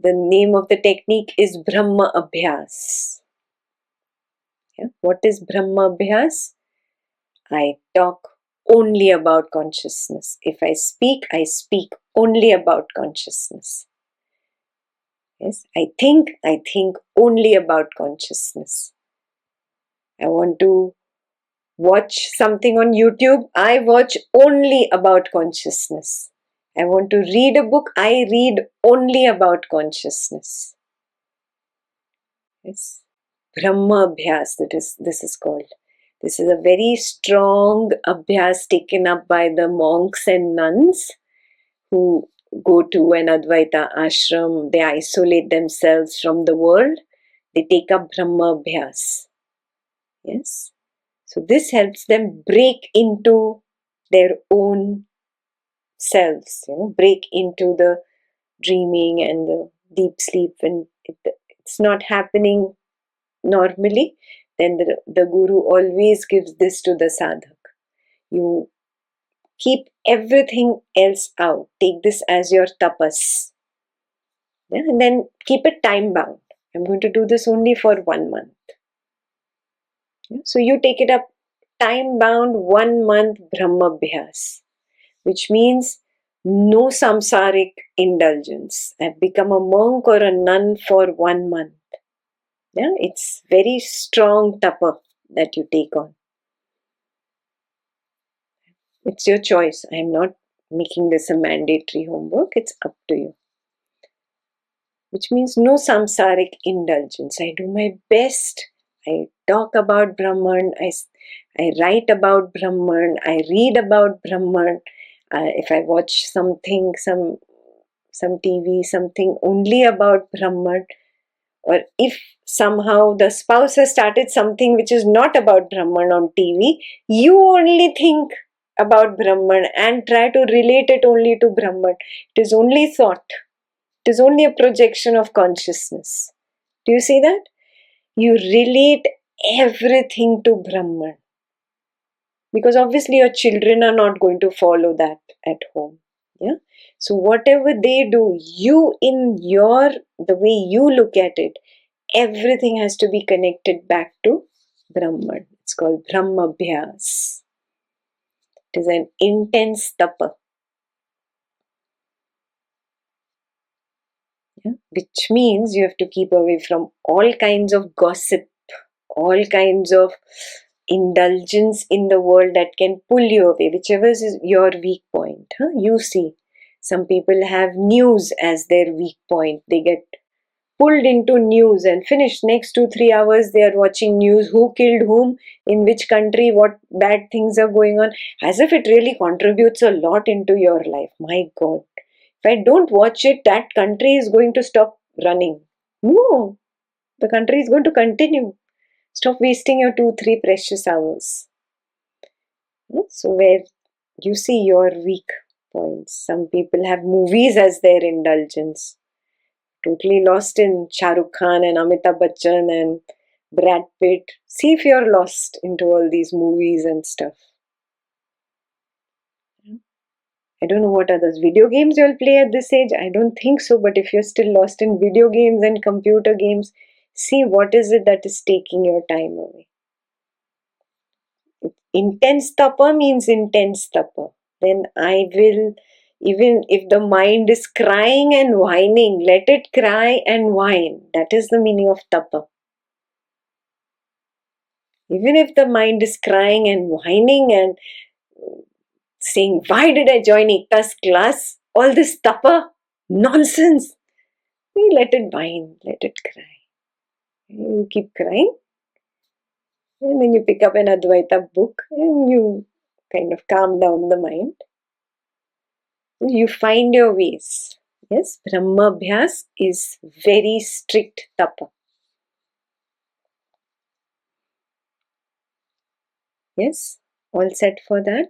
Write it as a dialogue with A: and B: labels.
A: The name of the technique is Brahmabhyaas. Yeah? What is Brahmabhyaas? I talk only about consciousness. If I speak only about consciousness. Yes, I think only about consciousness. I want to watch something on YouTube, I watch only about consciousness. I want to read a book, I read only about consciousness. Yes. Brahmabhyaas, this is called. This is a very strong abhyas taken up by the monks and nuns who go to an Advaita ashram. They isolate themselves from the world. They take up Brahmabhyaas. Yes. So this helps them break into their own selves, break into the dreaming and the deep sleep. When it's not happening normally, then the guru always gives this to the sadhak. You keep everything else out. Take this as your tapas. Yeah? And then keep it time bound. I'm going to do this only for 1 month. Yeah? So you take it up time bound 1 month Brahmabhyaas, which means no samsaric indulgence. I've become a monk or a nun for 1 month. Yeah, it's very strong tapa that you take on. It's your choice. I'm not making this a mandatory homework. It's up to you. Which means no samsaric indulgence. I do my best. I talk about Brahman. I write about Brahman. I read about Brahman. If I watch something, some TV, something only about Brahman, or if somehow the spouse has started something which is not about Brahman on TV, you only think about Brahman and try to relate it only to Brahman. It is only thought. It is only a projection of consciousness. Do you see that? You relate everything to Brahman. Because obviously your children are not going to follow that at home. Yeah. So whatever they do, the way you look at it, everything has to be connected back to Brahman. It's called Brahmabhyaas. It is an intense tapa. Yeah? Which means you have to keep away from all kinds of gossip, all kinds of indulgence in the world that can pull you away, whichever is your weak point. You see, some people have news as their weak point. They get pulled into news and finished. Next 2-3 hours they are watching news, who killed whom, in which country, what bad things are going on, as if it really contributes a lot into your life. My God, if I don't watch it, that country is going to stop running. No, the country is going to continue. Stop wasting your 2-3 precious hours. So where you see your weak points. Some people have movies as their indulgence. Totally lost in Shah Rukh Khan and Amitabh Bachchan and Brad Pitt. See if you're lost into all these movies and stuff. I don't know what others. Video games you'll play at this age? I don't think so. But if you're still lost in video games and computer games, see what is it that is taking your time away. Intense tapa means intense tapa. Then I will, even if the mind is crying and whining, let it cry and whine. That is the meaning of tapa. Even if the mind is crying and whining and saying, why did I join Ekta's class? All this tapa, nonsense. You let it whine, let it cry. You keep crying. And then you pick up an Advaita book and you kind of calm down the mind. You find your ways. Yes, Brahmabhyaas is very strict tapa. Yes, all set for that?